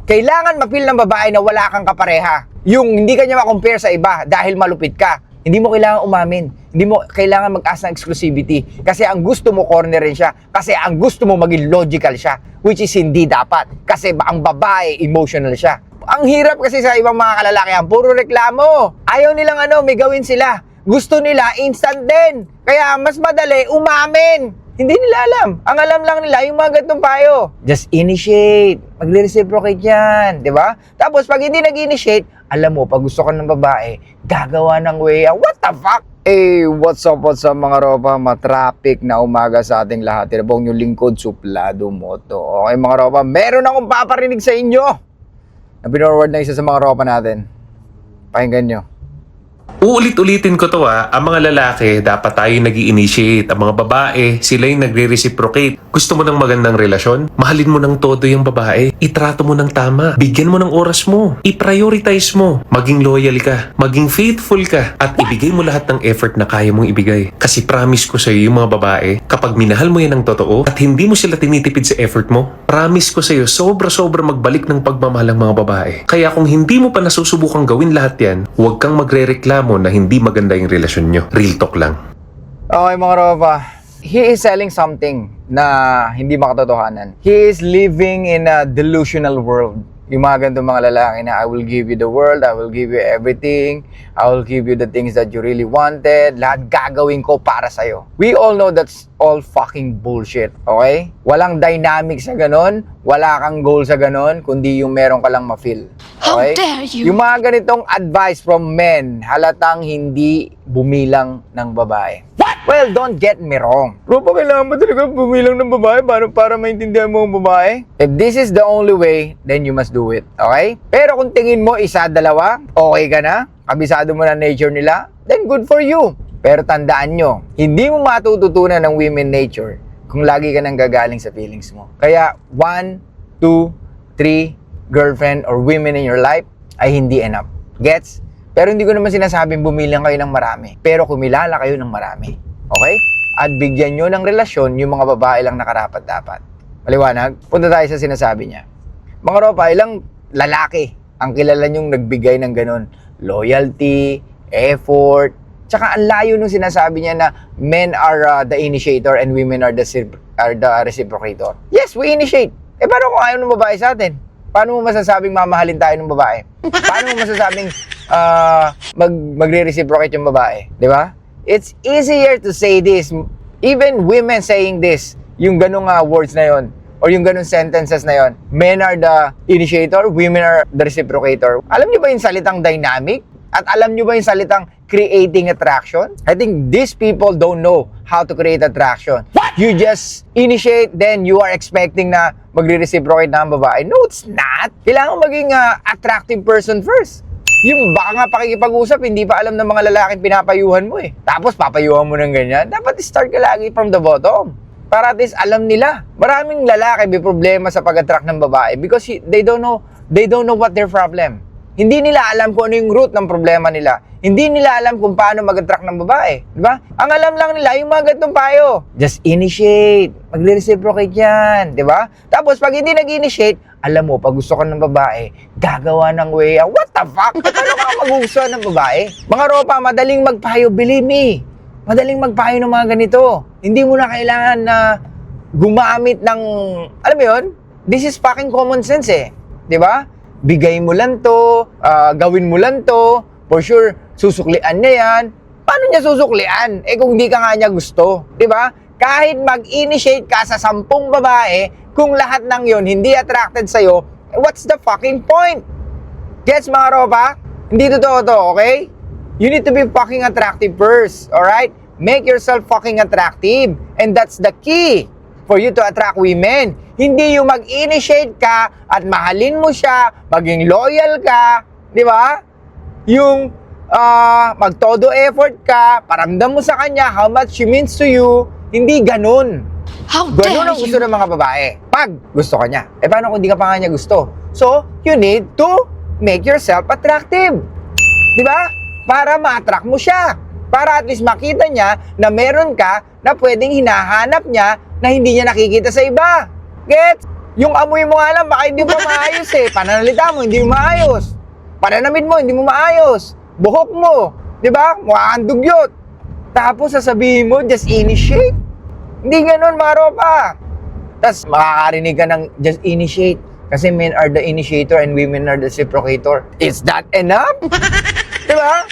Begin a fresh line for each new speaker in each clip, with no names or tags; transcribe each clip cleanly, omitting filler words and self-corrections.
Kailangan ma-feel ng babae na wala kang kapareha. Yung hindi ka niya ma-compare sa iba dahil malupit ka. Hindi mo kailangan umamin. Hindi mo kailangan mag-asa ng exclusivity. Kasi ang gusto mo, cornerin siya. Kasi ang gusto mo, maging logical siya. Which is hindi dapat. Kasi ang babae, emotional siya. Ang hirap kasi sa ibang mga kalalakihan, puro reklamo. Ayaw nilang may gawin sila. Gusto nila, instant din. Kaya mas madali, umamin. Hindi nila alam. Ang alam lang nila, yung mga gantong payo. Just initiate. Magre-reciprocate yan. Diba? Tapos, pag hindi nag-initiate, alam mo, pag gusto ka ng babae, gagawa ng way. What the fuck? Hey, what's up mga ropa? Matraffic na umaga sa ating lahat. Tinabong yung lingkod, Suplado Moto. Okay mga ropa, meron akong paparinig sa inyo na pinorward na isa sa mga ropa natin. Pakinggan nyo.
Uulit-ulitin ko to ang mga lalaki, dapat tayo nag-i-initiate. Ang mga babae, sila yung nagre-reciprocate. Gusto mo ng magandang relasyon? Mahalin mo ng todo yung babae. Itrato mo ng tama. Bigyan mo ng oras mo. I-prioritize mo. Maging loyal ka. Maging faithful ka. At ibigay mo lahat ng effort na kaya mong ibigay. Kasi promise ko sa'yo yung mga babae, kapag minahal mo yan ng totoo at hindi mo sila tinitipid sa effort mo, promise ko sa'yo, sobra-sobra magbalik ng pagmamahal ng mga babae. Kaya kung hindi mo pa nasusubukang gawin lahat yan, huwag kang magre-reklamo na hindi maganda yung relasyon nyo. Real talk lang.
Okay mga ropa, he is selling something na hindi makatotohanan. He is living in a delusional world. Yung mga ganitong mga lalaki na I will give you the world, I will give you everything, I will give you the things that you really wanted, lahat gagawin ko para sa'yo. We all know that's all fucking bullshit, okay? Walang dynamic sa ganon, wala kang goal sa ganon, kundi yung meron ka lang ma-feel. Okay?
How dare you?
Yung mga ganitong advice from men, halatang hindi bumilang ng babae. Well, don't get me wrong. Bro, pa kailangan ba talaga bumilang ng babae para maintindihan mo ang babae? If this is the only way, then you must do it. Okay? Pero kung tingin mo isa, dalawa, okay ka na, kabisado mo na nature nila, then good for you. Pero tandaan nyo, hindi mo matututunan ng women nature kung lagi ka nang gagaling sa feelings mo. Kaya 1, 2, 3 girlfriend or women in your life ay hindi enough. Gets? Pero hindi ko naman sinasabing bumilang kayo ng marami. Pero kumilala kayo ng marami. Okay? At bigyan nyo ng relasyon yung mga babae lang nakarapat-dapat. Maliwanag? Punta tayo sa sinasabi niya. Mga ropa, ilang lalaki ang kilala nyong nagbigay ng ganun? Loyalty, effort, tsaka ang layo nung sinasabi niya na men are the initiator and women are the reciprocator. Yes, we initiate. Paano kung ayaw ng babae sa atin? Paano mo masasabing mamahalin tayo ng babae? Paano mo masasabing magre-reciprocate yung babae? Di ba? It's easier to say this. Even women saying this, yung ganung words na yon or yung ganung sentences na yon. Men are the initiator, women are the reciprocator. Alam niyo ba yung salitang dynamic? At alam niyo ba yung salitang creating attraction? I think these people don't know how to create attraction. You just initiate, then you are expecting na magre-reciprocate na ang babae. No, it's not. Kailangan maging attractive person first. Yung baka nga pakikipag-usap, hindi pa alam ng mga lalaking pinapayuhan mo eh. Tapos papayuhan mo ng ganyan. Dapat start ka lagi from the bottom. Para at least alam nila. Maraming lalaki may problema sa pag-attract ng babae because they don't know what their problem. Hindi nila alam kung ano yung root ng problema nila. Hindi nila alam kung paano mag-attract ng babae. Diba? Ang alam lang nila, yung mga gantong payo. Just initiate. Magre-reciprocate yan. Diba? Tapos, pag hindi nag-initiate, alam mo, pag gusto ka ng babae, gagawa ng way. What the fuck? Paano ka mag-gusto ng babae? Mga ropa, madaling magpayo. Believe me. Madaling magpayo ng mga ganito. Hindi mo na kailangan na gumamit ng, alam mo yun? This is fucking common sense eh. Diba? Bigay mo lang to, gawin mo lang to, for sure, susuklian niya yan. Paano niya susuklian? Kung di ka nga niya gusto. Diba? Kahit mag-initiate ka sa 10 babae, kung lahat ng yon hindi attracted sa'yo, what's the fucking point? Gets mga ropa? Hindi totoo to, okay? You need to be fucking attractive first, alright? Make yourself fucking attractive. And that's the key for you to attract women. Hindi yung mag-initiate ka at mahalin mo siya, maging loyal ka, di ba? Yung magtodo effort ka, paramdam mo sa kanya how much she means to you, hindi ganun.
How
Ganun
dare
ang gusto
you?
ng mga babae. Pag gusto ka niya. Paano kung di ka pa nga niya gusto? So, you need to make yourself attractive. Di ba? Para ma-attract mo siya. Para at least makita niya na meron ka na pwedeng hinahanap niya na hindi niya nakikita sa iba. Gets? Yung amoy mo nga lang, baka hindi mo maayos eh. Pananalita mo, hindi mo maayos. Pananamit mo, hindi mo maayos. Buhok mo, di ba? Mukha kang dugyot. Tapos sasabihin mo, just initiate. Hindi ganun, mga ropa. Tapos makakarinig ka ng just initiate. Kasi men are the initiator and women are the reciprocator. Is that enough? Di ba?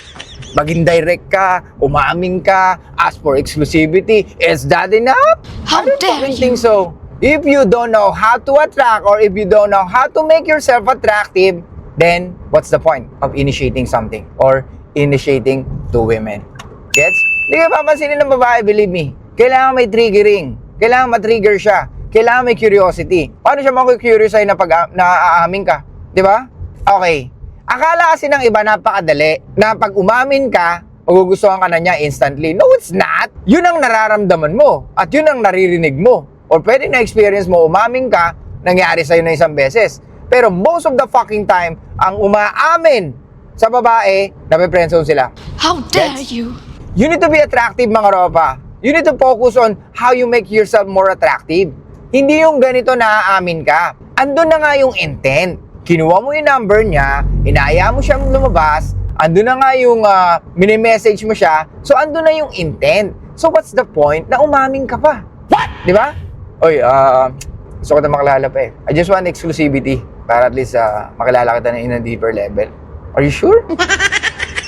Maging direct ka, umaming ka, ask for exclusivity. Is that enough?
How
I don't
dare
fucking
you?
think so. If you don't know how to attract or if you don't know how to make yourself attractive, then what's the point of initiating something or initiating to women? Gets? Hindi ka papansinin ng babae, believe me. Kailangan may triggering. Kailangan ma-trigger siya. Kailangan may curiosity. Paano siya maku-curious sa'yo na pag naaamin ka? Di ba? Okay. Akala kasi ng iba napakadali na pag umamin ka, magugustuhan ka na niya instantly. No, it's not. Yun ang nararamdaman mo at yun ang naririnig mo. Or pwede na experience mo, umamin ka, nangyari sa'yo na isang beses. Pero most of the fucking time, ang umaamin sa babae, nape-friendzone sila.
How dare
Gets?
you?
You need to be attractive, mga ropa. You need to focus on how you make yourself more attractive. Hindi yung ganito na aamin ka. Andun na nga yung intent. Kinuha mo yung number niya, inaaya mo siyang lumabas, andun na nga yung mini-message mo siya, so andun na yung intent. So what's the point na umamin ka pa? What? Di ba? Oy, gusto ko na makilala pa eh. I just want exclusivity para at least makilala kita na in a deeper level. Are you sure?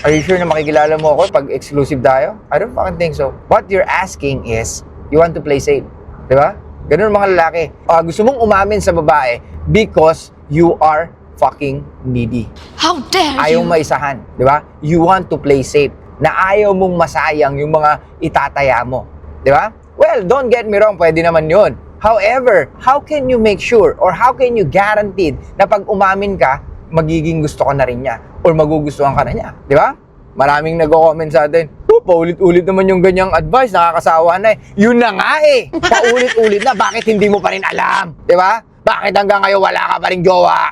Are you sure na makikilala mo ako pag exclusive tayo? I don't fucking think so. What you're asking is, you want to play safe. Di ba? Ganun mga lalaki. Gusto mong umamin sa babae because you are fucking needy.
How dare
Ayaw
you?
maisahan. Di ba? You want to play safe. Na ayaw mong masayang yung mga itataya mo. Di ba? Well, don't get me wrong, pwede naman yun. However, how can you make sure or how can you guarantee na pag umamin ka, magiging gusto ka na rin niya or magugustuhan ka na niya? Di ba? Maraming nag-comment sa atin, paulit-ulit naman yung ganyang advice, nakakasawa na eh. Yun na nga eh, paulit-ulit na, bakit hindi mo pa rin alam? Di ba? Bakit hanggang ngayon wala ka pa rin jowa?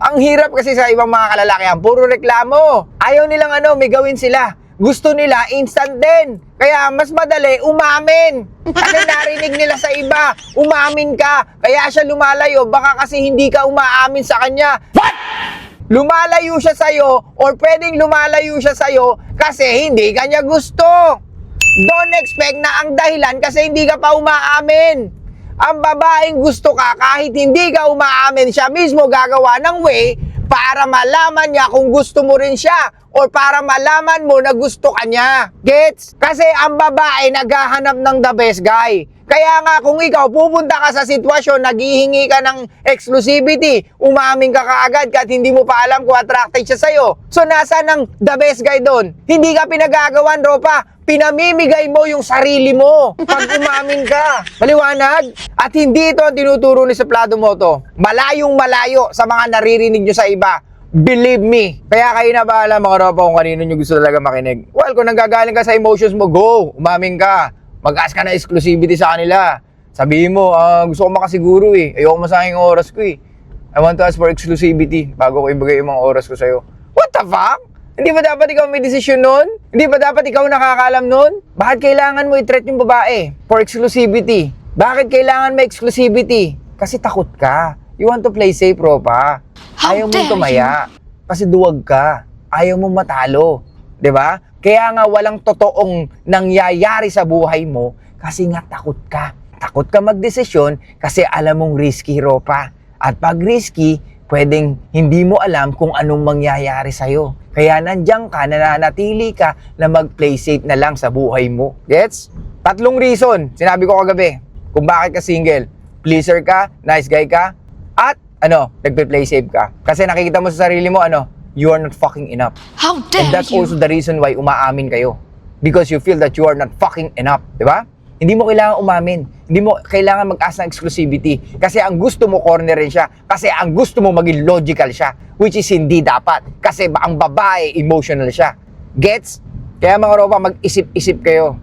Ang hirap kasi sa ibang mga kalalakihan, puro reklamo. Ayaw nilang may gawin sila. Gusto nila instant din. Kaya mas madali umamin. Kasi narinig nila sa iba, umamin ka. Kaya siya lumalayo, baka kasi hindi ka umaamin sa kanya. What? Lumalayo siya sa'yo or pwedeng lumalayo siya sa'yo kasi hindi ka niya gusto. Don't expect na ang dahilan kasi hindi ka pa umaamin. Ang babaeng gusto ka kahit hindi ka umaamin, siya mismo gagawa ng way para malaman niya kung gusto mo rin siya or para malaman mo na gusto ka niya. Gets? Kasi ang babae naghahanap ng the best guy. Kaya nga kung ikaw pupunta ka sa sitwasyon, naghihingi ka ng exclusivity, umamin ka kaagad kahit hindi mo pa alam kung attracted siya sa'yo. So nasa ng the best guy doon? Hindi ka pinagagawan, ropa. Pinamimigay mo yung sarili mo pag umamin ka. Maliwanag? At hindi ito ang tinuturo ni Suplado Moto. Malayong malayo sa mga naririnig nyo sa iba. Believe me. Kaya kayo na bahala mga ropa kung kanino nyo gusto talaga makinig. Well, kung nanggagaling ka sa emotions mo, go. Umamin ka. Mag-ask ka na exclusivity sa kanila. Sabihin mo, gusto ko makasiguro eh. Ayoko masayang yung oras ko eh. I want to ask for exclusivity bago ko ibigay yung mga oras ko sa'yo. What the fuck? Hindi ba dapat ikaw may desisyon nun? Hindi ba dapat ikaw nakakaalam nun? Bakit kailangan mo i-treat yung babae for exclusivity? Bakit kailangan may exclusivity? Kasi takot ka. You want to play safe, ropa.
How
Ayaw mong
dare
tumaya. Kasi duwag ka. Ayaw mong matalo. 'Di ba? Kaya nga walang totoong nangyayari sa buhay mo kasi nga takot ka. Takot ka magdesisyon kasi alam mong risky, ropa. At pag risky, pwedeng hindi mo alam kung anong mangyayari sa'yo. Kaya nandiyan ka, nananatili ka na mag-play safe na lang sa buhay mo. Gets? 3 reason, sinabi ko kagabi, kung bakit ka single. Pleaser ka, nice guy ka, at nagpe-play safe ka. Kasi nakikita mo sa sarili mo, you are not fucking enough.
How
And
dare
that's
you?
also the reason why umaamin kayo. Because you feel that you are not fucking enough. Di ba? Hindi mo kailangan umamin. Hindi mo kailangan mag-ask ng exclusivity. Kasi ang gusto mo, cornerin siya. Kasi ang gusto mo, maging logical siya. Which is hindi dapat. Kasi ang babae, emotional siya. Gets? Kaya mga ropa, mag-isip-isip kayo.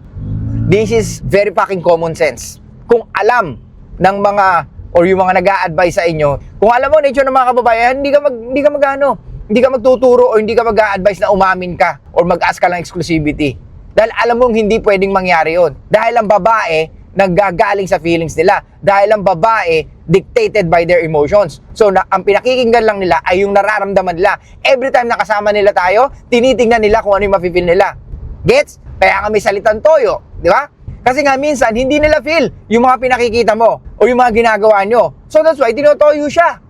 This is very fucking common sense. Kung alam ng mga, or yung mga nag-a-advise sa inyo, kung alam mo, nature ng mga kababayan, hindi ka magtuturo o hindi ka mag-a-advise na umamin ka or mag-ask ka ng exclusivity. Dahil alam mong hindi pwedeng mangyari yon. Dahil ang babae, Naggagaling sa feelings nila. Dahil ang babae, dictated by their emotions. So, ang pinakikinggan lang nila ay yung nararamdaman nila. Every time nakasama nila tayo, tinitingnan nila kung ano yung mafe-feel nila. Gets? Kaya kami salitang toyo. Di ba? Kasi nga minsan, hindi nila feel yung mga pinakikita mo o yung mga ginagawa nyo. So, that's why, tinotoyo siya.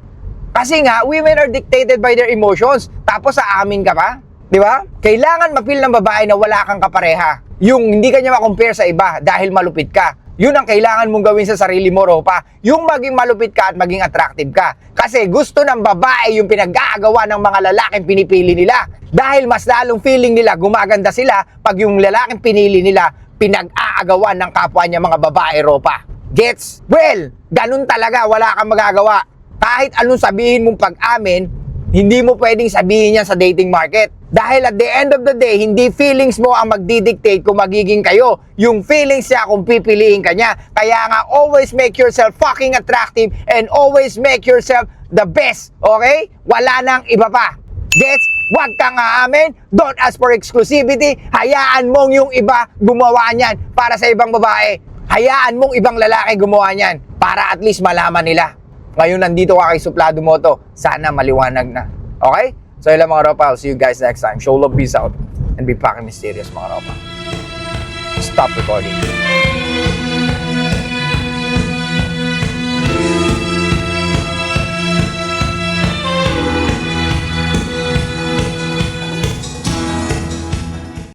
Kasi nga, women are dictated by their emotions. Tapos, sa amin ka pa? Di ba? Kailangan ma-feel ng babae na wala kang kapareha. Yung hindi ka niya ma-compare sa iba dahil malupit ka. Yun ang kailangan mong gawin sa sarili mo, Ropa. Yung maging malupit ka at maging attractive ka. Kasi gusto ng babae yung pinag-aagawa ng mga lalaking pinipili nila. Dahil mas lalong feeling nila gumaganda sila pag yung lalaking pinili nila pinag-aagawan ng kapwa niya mga babae, Ropa. Gets? Well, ganun talaga, wala kang magagawa. Kahit anong sabihin mong pag-amin, hindi mo pwedeng sabihin yan sa dating market. Dahil at the end of the day, hindi feelings mo ang magdidictate kung magiging kayo. Yung feelings niya kung pipiliin ka niya. Kaya nga, always make yourself fucking attractive and always make yourself the best. Okay? Wala nang iba pa. Gets? Huwag kang aamin. Don't ask for exclusivity. Hayaan mong yung iba gumawa niyan para sa ibang babae. Hayaan mong ibang lalaki gumawa niyan para at least malaman nila. Ngayon nandito ka kay Suplado Moto. Sana maliwanag na. Okay? So yun lang mga Ropa. I'll see you guys next time. Show love, peace out. And be fucking mysterious mga Ropa. Stop recording.